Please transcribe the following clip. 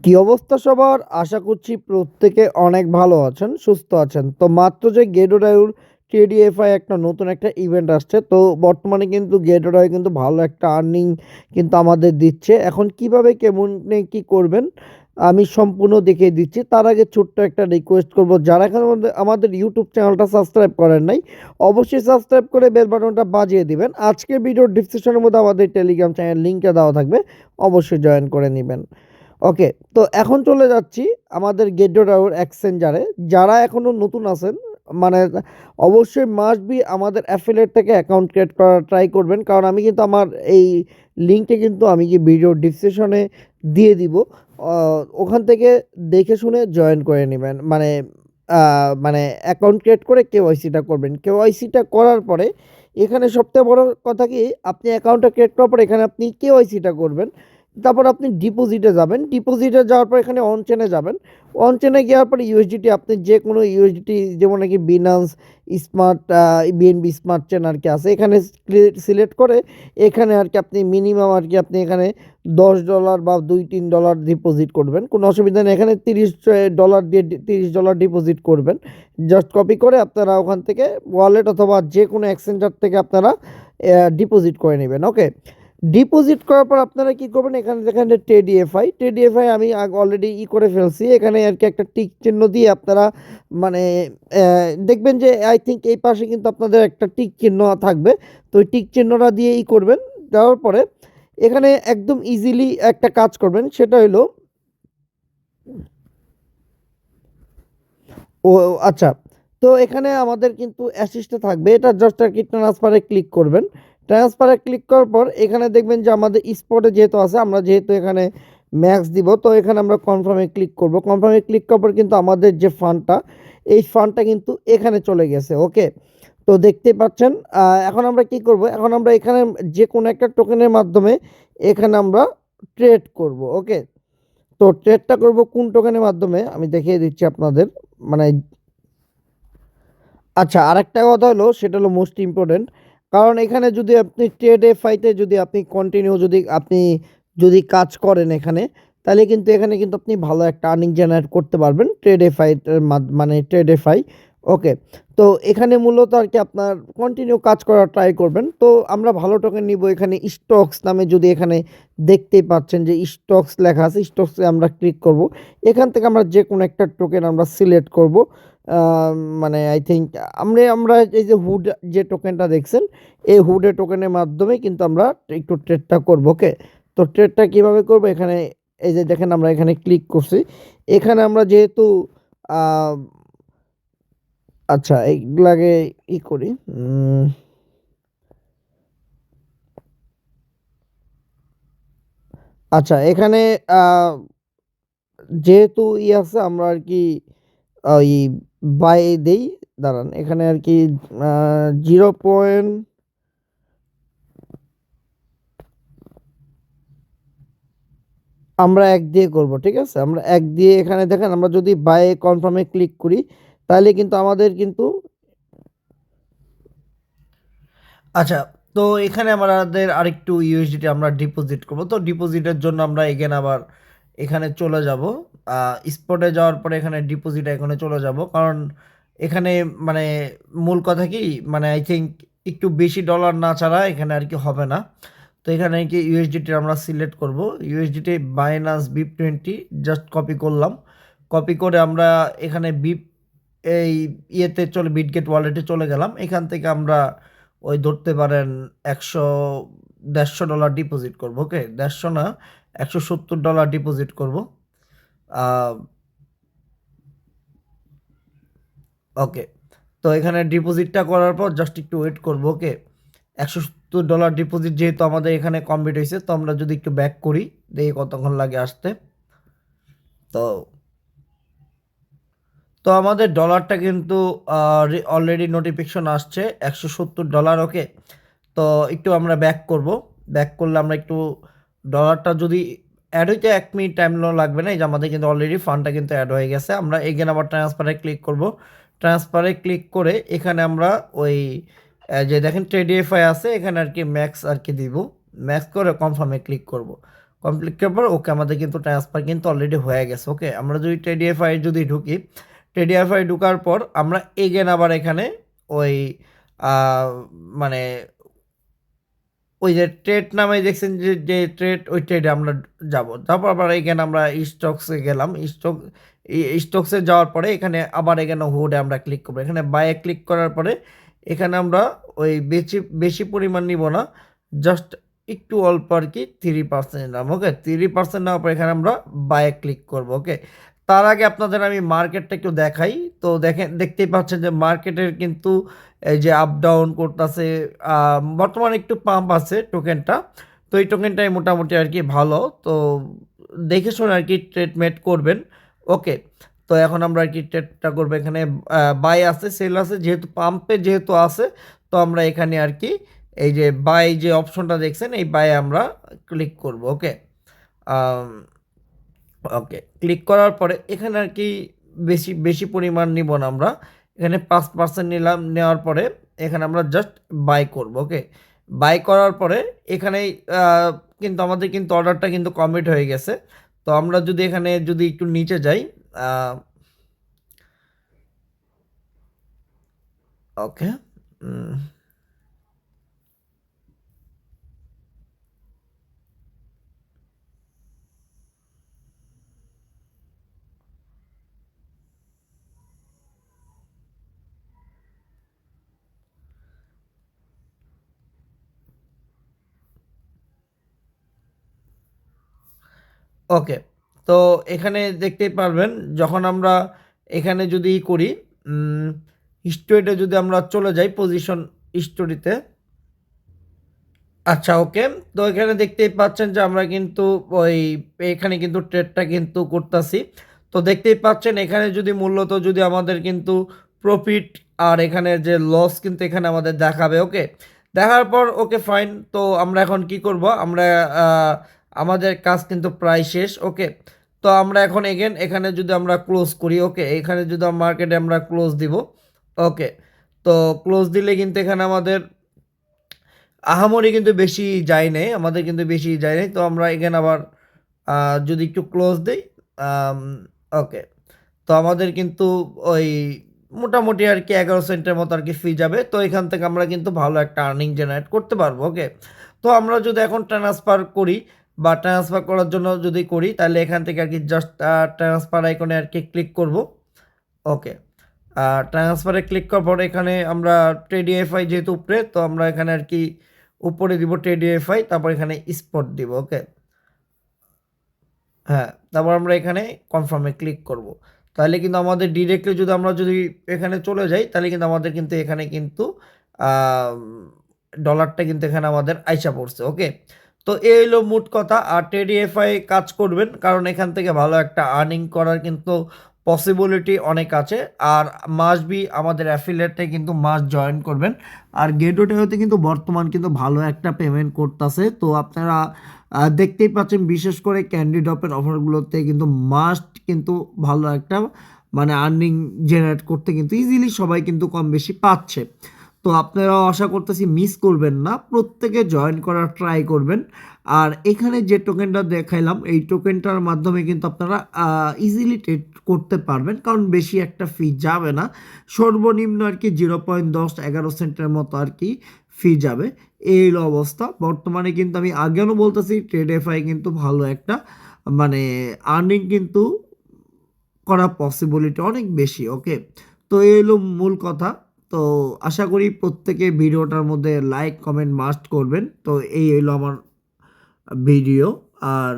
কি অবস্থা সবার? আশা করছি প্রত্যেকে অনেক ভালো আছেন, সুস্থ আছেন। তো মাত্র যে গেডোডাইউর টিডিএফআই একটা নতুন একটা ইভেন্ট আসছে। তো বর্তমানে কিন্তু গেডোডাই কিন্তু ভালো একটা আর্নিং কিন্তু আমাদের দিচ্ছে। এখন কিভাবে কেমনে কি করবেন আমি সম্পূর্ণ দেখিয়ে দিচ্ছি। তার আগে ছোট্ট একটা রিকোয়েস্ট করব, যারা এখন আমাদের ইউটিউব চ্যানেলটা সাবস্ক্রাইব করেন নাই, অবশ্যই সাবস্ক্রাইব করে বেল বাটনটা বাজিয়ে দিবেন। আজকের ভিডিওর ডিসক্রিপশনের মধ্যে আমাদের টেলিগ্রাম চ্যানেল লিঙ্কটা দেওয়া থাকবে, অবশ্যই জয়েন করে নেবেন। ওকে, তো এখন চলে যাচ্ছি আমাদের গেডোডাউর এক্সচেঞ্জারে। যারা এখনো নতুন আছেন, মানে অবশ্যই মাস্ট বি আমাদের অ্যাফিলিয়েট থেকে অ্যাকাউন্ট ক্রিয়েট করার ট্রাই করবেন, কারণ আমি কিন্তু আমার এই লিঙ্কটা কিন্তু আমি কি ভিডিও ডিসক্রিপশনে দিয়ে দিব। ওখান থেকে দেখে শুনে জয়েন করে নেবেন, মানে অ্যাকাউন্ট ক্রিয়েট করে কেওয়াইসিটা করবেন। কেওয়াইসিটা করার পরে এখানে সবথেকে বড় কথা কি, আপনি অ্যাকাউন্টটা ক্রিয়েট করার পর এখানে আপনি কেওয়াইসিটা করবেন। তারপর আপনি ডিপোজিটে যাবেন। ডিপোজিটে যাওয়ার পর এখানে অন চেনে যাবেন। অন চেনে যাওয়ার পর ইউএসডিটি, আপনি যে কোনো ইউএসডিটি, যেমন নাকি Binance smart, BNB smart chain আর কি আছে, এখানে সিলেক্ট করে এখানে আর কি আপনি মিনিমাম আর কি আপনি এখানে $10 বা $2-3 ডিপোজিট করবেন, কোনো অসুবিধা নেই। এখানে $30 দিয়ে $30 ডিপোজিট করবেন। জাস্ট কপি করে আপনারা ওখান থেকে ওয়ালেট অথবা যে কোনো এক্সচেঞ্জার থেকে আপনারা ডিপোজিট করে নেবেন। ওকে, ডিপোজিট করার পর আপনারা কি করবেন, এখানে দেখেন টেডিএফআই আমি অলরেডি করে ফেলছি। এখানে আর কি একটা টিক চিহ্ন দিয়ে আপনারা মানে দেখবেন যে আই থিঙ্ক এই পাশে কিন্তু আপনাদের একটা টিক চিহ্ন থাকবে। তো ওই টিক চিহ্নটা দিয়ে করবেন। দেওয়ার পরে এখানে একদম ইজিলি একটা কাজ করবেন, সেটা হলো ও আচ্ছা, তো এখানে আমাদের কিন্তু অ্যাসিস্টে থাকবে, এটা জাস্ট আর কি ট্রান্সফারে ক্লিক করবেন। ট্রান্সফারে ক্লিক করার পর এখানে দেখবেন যে আমাদের স্পটে যেহেতু আছে, আমরা যেহেতু এখানে ম্যাক্স দিব, তো এখানে আমরা কনফার্মে ক্লিক করব। কনফার্মে ক্লিক করার পর কিন্তু আমাদের যে ফান্ডটা, এই ফান্ডটা কিন্তু এখানে চলে গেছে। ওকে, তো দেখতে পাচ্ছেন। এখন আমরা কি করব, এখন আমরা এখানে যে কোনো একটা টোকেনের মাধ্যমে এখানে আমরা ট্রেড করব। ওকে, তো ট্রেডটা করব কোন টোকেনের মাধ্যমে আমি দেখিয়ে দিচ্ছি আপনাদের। মানে আচ্ছা, আরেকটা কথা হলো, সেটা হলো মোস্ট ইম্পর্টেন্ট। কারণ এখানে যদি আপনি ট্রেড এফআইতে যদি আপনি কন্টিনিউ যদি কাজ করেন এখানে, তাহলে কিন্তু এখানে কিন্তু আপনি ভালো একটা আর্নিং জেনারেট করতে পারবেন ট্রেড এফআই, মানে ট্রেড এফআই। ওকে, তো এখানে মূলত আর কি আপনার কন্টিনিউ কাজ করার ট্রাই করবেন। তো আমরা ভালো টোকেন নিব। এখানে স্টকস নামে, যদি এখানে দেখতেই পাচ্ছেন যে স্টকস লেখা আছে, স্টকসে আমরা ক্লিক করব। এখান থেকে আমরা যে কোনো একটা টোকেন আমরা সিলেক্ট করব। মানে আই থিঙ্ক আমরা এই যে হুড যে টোকেনটা দেখছেন, এই হুডের টোকেনের মাধ্যমে কিন্তু আমরা একটু ট্রেডটা করব। ওকে, তো ট্রেডটা কিভাবে করব, এখানে এই যে দেখেন আমরা এখানে ক্লিক করছি। এখানে আমরা যেহেতু আহ, আচ্ছা এইগুলাকে করি। আচ্ছা, এখানে আহ, যেহেতু আছে, আমরা আর কি ওই বাই দেই। দাঁড়ান, এখানে আর কি 0. আমরা এক দিয়ে করব, ঠিক আছে? আমরা এক দিয়ে এখানে দেখেন, আমরা যদি বাই কনফার্মে ক্লিক করি, তাহলে কিন্তু আমাদের কিন্তু আচ্ছা, তো এখানে আমাদের আরেকটু ইউএসডিটি আমরা ডিপোজিট করব। তো ডিপোজিটের জন্য আমরা এগেন আবার এখানে চলে যাব। স্পটে যাওয়ার পরে এখানে ডিপোজিট এখানে চলে যাব, কারণ এখানে মানে মূল কথা কি, মানে আই থিঙ্ক একটু বেশি ডলার না ছাড়া এখানে আর কি হবে না। তো এখানে কি ইউএসডিটি আমরা সিলেক্ট করব। USDT Binance BIP20 just copy করলাম। কপি করে আমরা এখানে এই ইয়েতে বিটগেট ওয়ালেটে চলে গেলাম। এখান থেকে আমরা ওই ধরতে পারেন 150 ডিপোজিট করব। ওকে, 150 না, $170 ডিপোজিট করব। ওকে, তো এখানে ডিপোজিটটা করার পর জাস্ট একটু ওয়েট করব। ওকে, $170 ডিপোজিট যেহেতু আমাদের এখানে কমপ্লিট হয়েছে, তো আমরা যদি একটু ব্যাক করি, দেখি কতক্ষণ লাগে আসতে। তো তো আমাদের ডলারটা কিন্তু অলরেডি নোটিফিকেশন আসছে $170। ওকে, তো একটু আমরা ব্যাক করব। ব্যাক করলে আমরা একটু ডলারটা যদি অ্যাড হইতে 1 মিনিট টাইম লাগবে না। এই যে আমাদের কিন্তু অলরেডি ফান্ডটা কিন্তু অ্যাড হয়ে গেছে। আমরা এগেন আবার ট্রান্সফারে ক্লিক করব। ট্রান্সফারে ক্লিক করে এখানে আমরা ওই যে দেখেন ট্রেডিএফআই আছে, এখানে আর কি ম্যাক্স আর কি দিব। ম্যাক্স করে কনফার্মে ক্লিক করব। কমপ্লিট করার পর ওকে আমাদের কিন্তু ট্রান্সফার কিন্তু অলরেডি হয়ে গেছে। ওকে, আমরা যদি ট্রেডিএফআই যদি ঢুকি, ট্রেডিএফআই ঢুকার পর আমরা এগেন আবার এখানে ওই মানে ওই যে ট্রেড নামে দেখছেন যে ট্রেড, ওই ট্রেডে আমরা যাব। তারপর আবার এখানে আমরা স্টকসে গেলাম। স্টকসে যাওয়ার পরে এখানে আবার এখানে হোল্ডে আমরা ক্লিক করবো। এখানে বাইয়ে ক্লিক করার পরে এখানে আমরা ওই বেশি পরিমাণ নিব না, জাস্ট একটু অল্প আর কি 3% নিলাম। ওকে, 3% নেওয়ার পর এখানে আমরা বাইয়ে ক্লিক করবো। ওকে, তার আগে আপনাদের আমি মার্কেটটা একটু দেখাই। তো দেখতেই পাচ্ছেন যে মার্কেটের কিন্তু এই যে আপ ডাউন করতেছে, বর্তমানে একটু পাম্প আছে টোকেনটা। তো এই টোকেনটাই মোটামুটি আর কি ভালো। তো দেখে শুনে আর কি ট্রেডমেট করবেন। ওকে, তো এখন আমরা আর কি ট্রেডটা করবো। এখানে বাই আছে, সেল আছে, যেহেতু পাম্পে যেহেতু আছে, তো আমরা এখানে আর কি এই যে বাই যে অপশনটা দেখছেন, এই বাই আমরা ক্লিক করব। ওকে, ওকে, ক্লিক করার পরে এখানে আর কি বেশি পরিমাণ নিব না আমরা। এখানে 5% নিলাম, নেওয়ার পরে এখানে আমরা জাস্ট বাই করব। ওকে, বাই করার পরে এখানেই কিন্তু আমাদের কিন্তু অর্ডারটা কিন্তু কমপ্লিট হয়ে গেছে। তো আমরা যদি এখানে যদি একটু নিচে যাই, ওকে, ওকে, তো এখানে দেখতেই পারবেন যখন আমরা এখানে যদি করি হিস্টোরিতে যদি আমরা চলে যাই পজিশন হিস্টোরিতে। আচ্ছা, ওকে, তো এখানে দেখতেই পাচ্ছেন যে আমরা কিন্তু ওই এখানে কিন্তু ট্রেডটা কিন্তু করতেছি। তো দেখতেই পাচ্ছেন এখানে যদি মূলত যদি আমাদের কিন্তু প্রফিট আর এখানে যে লস কিন্তু এখানে আমাদের দেখাবে। ওকে, দেখার পর ওকে ফাইন। তো আমরা এখন কি করব, আমরা আমাদের কাজ কিন্তু প্রায় শেষ। ওকে, তো আমরা এখন এগেন এখানে যদি আমরা ক্লোজ করি, ওকে, এখানে যদি মার্কেটে আমরা ক্লোজ দিব। ওকে, তো ক্লোজ দিলে কিন্তু এখানে আমাদের আহামরি কিন্তু বেশি যায় নাই, আমাদের কিন্তু বেশি যায় নাই। তো আমরা এখানে আবার যদি একটু ক্লোজ দিই, ওকে, তো আমাদের কিন্তু ওই মোটামুটি আর কি 11 সেন্টের মতো আর কি ফি যাবে। তো এখান থেকে আমরা কিন্তু ভালো একটা আর্নিং জেনারেট করতে পারবো। ওকে, তো আমরা যদি এখন ট্রান্সফার করি বা ট্রান্সফার করার জন্য যদি করি, তাহলে এখান থেকে আর কি জাস্ট ট্রান্সফার আইকনে আর কি ক্লিক করব। ওকে, ট্রান্সফারে ক্লিক করার পর এখানে আমরা ট্রেডিএফআই যেহেতু উপরে, তো আমরা এখানে আর কি উপরে দিব ট্রেডিএফআই, তারপর এখানে স্পট দিব। ওকে, হ্যাঁ, তারপর আমরা এখানে কনফার্মে ক্লিক করব। তাহলে কিন্তু আমাদের ডিরেক্টলি যদি আমরা যদি এখানে চলে যাই, তাহলে কিন্তু আমাদের কিন্তু এখানে কিন্তু ডলারটা কিন্তু এখানে আমাদের আইসা পড়ছে। ওকে, তো এই হলো মোট কথা। আর ট্রেডিএফআই কাজ করবেন, কারণ এখান থেকে ভালো একটা আর্নিং করার কিন্তু পসিবিলিটি অনেক আছে। আর মাস্ট বি আমাদের অ্যাফিলিয়েটে কিন্তু মাস্ট জয়েন করবেন। আর গেটওয়েতে কিন্তু বর্তমান কিন্তু ভালো একটা পেমেন্ট করতেছে। তো আপনারা দেখতেই পাচ্ছেন, বিশেষ করে ক্যান্ডি ড্রপের অফারগুলোতে কিন্তু মাস্ট কিন্তু ভালো একটা মানে আর্নিং জেনারেট করতে কিন্তু ইজিলি সবাই কিন্তু কম বেশি পাচ্ছে। তো আপনারাও আশা করতেছি মিস করবেন না, প্রত্যেকে জয়েন করার ট্রাই করবেন। আর এখানে যে টোকেনটা দেখাইলাম, এই টোকেনটার মাধ্যমে কিন্তু আপনারা ইজিলি ট্রেড করতে পারবেন, কারণ বেশি একটা ফি যাবে না। সর্বনিম্ন আর কি 0.10-11 সেন্টের মতো আর কি ফি যাবে। এই হলো অবস্থা বর্তমানে। কিন্তু আমি আগেও বলতেছি ট্রেডএফআই কিন্তু ভালো একটা মানে আর্নিং কিন্তু করা পসিবিলিটি অনেক বেশি। ওকে, তো এই হলো মূল কথা। তো আশা করি প্রত্যেকে ভিডিওটার মধ্যে লাইক কমেন্ট মাস্ট করবেন। তো এই হলো আমার ভিডিও। আর